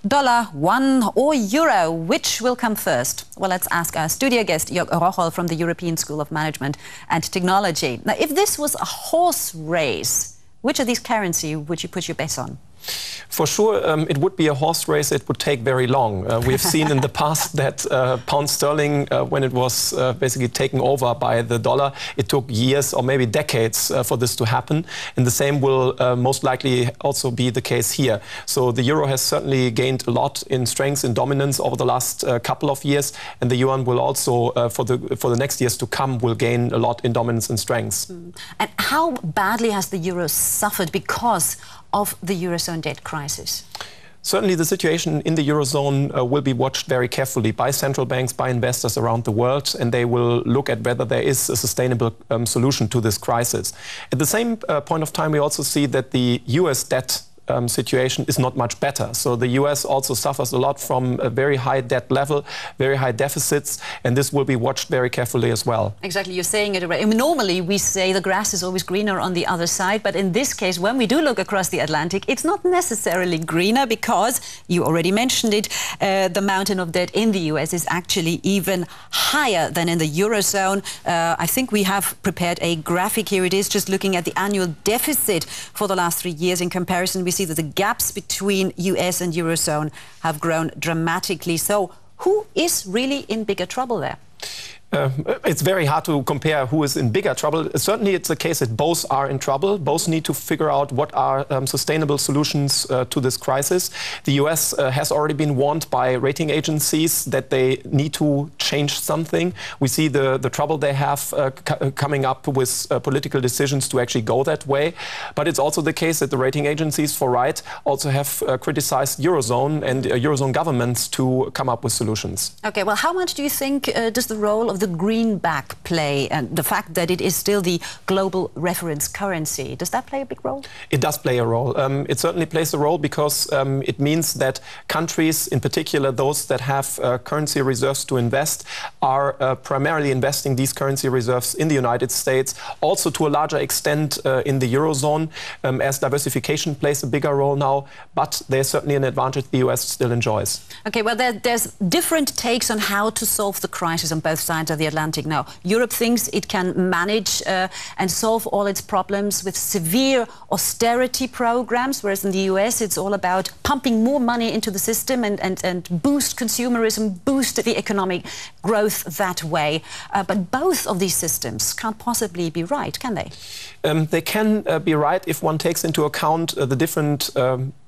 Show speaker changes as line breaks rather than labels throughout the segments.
Dollar, won or euro, which will come first? Well, let's ask our studio guest, Jörg Rocholl from the European School of Management and Technology. Now, if this was a horse race, which of these currencies would you put your bet on?
For sure, it would be a horse race. It would take very long. We've seen in the past that pound sterling, when it was basically taken over by the dollar, it took years or maybe decades for this to happen. And the same will most likely also be the case here. So the euro has certainly gained a lot in strength and dominance over the last couple of years. And the yuan will also, for the next years to come, will gain a lot in dominance and strength.
And how badly has the euro suffered because of the Eurozone debt crisis?
Certainly the situation in the Eurozone will be watched very carefully by central banks, by investors around the world, and they will look at whether there is a sustainable solution to this crisis. At the same point of time, we also see that the US debt situation is not much better. So the US also suffers a lot from a very high debt level, very high deficits, and this will be watched very carefully as well.
Exactly, you're saying it right. I mean, normally we say the grass is always greener on the other side, but in this case, when we do look across the Atlantic, it's not necessarily greener because, you already mentioned it, the mountain of debt in the US is actually even higher than in the Eurozone. I think we have prepared a graphic here. It is just looking at the annual deficit for the last 3 years. In comparison, we see that the gaps between US and Eurozone have grown dramatically. So who is really in bigger trouble there?
It's very hard to compare who is in bigger trouble. Certainly it's the case that both are in trouble. Both need to figure out what are sustainable solutions to this crisis. The US has already been warned by rating agencies that they need to change something. We see the trouble they have coming up with political decisions to actually go that way. But it's also the case that the rating agencies, for right, also have criticized Eurozone and Eurozone governments to come up with solutions.
Okay, well, how much do you think does the role of the greenback play, and the fact that it is still the global reference currency, does that play a big role?
It does play a role. It certainly plays a role because it means that countries, in particular those that have currency reserves to invest, are primarily investing these currency reserves in the United States, also to a larger extent in the Eurozone, as diversification plays a bigger role now, but there's certainly an advantage the US still enjoys.
Okay, well, there's different takes on how to solve the crisis on both sides of the Atlantic now. Europe thinks it can manage and solve all its problems with severe austerity programs, whereas in the US it's all about pumping more money into the system and boost consumerism, boost the economic growth that way. But both of these systems can't possibly be right, can they?
They can be right if one takes into account the different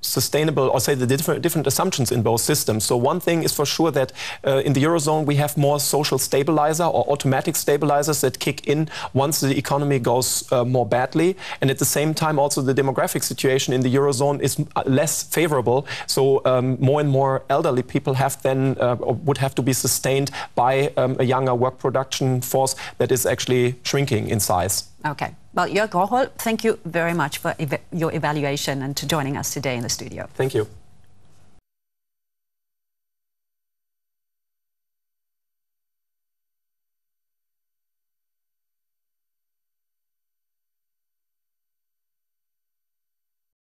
sustainable, or say the different assumptions in both systems. So one thing is for sure that in the Eurozone we have more social stabilizer or automatic stabilizers that kick in once the economy goes more badly. And at the same time also the demographic situation in the Eurozone is less favorable. So more and more elderly people have then would have to be sustained by a younger work production force that is actually shrinking in size.
Okay. Well, Jörg Rocholl, thank you very much for your evaluation and to joining us today in the studio.
Thank you.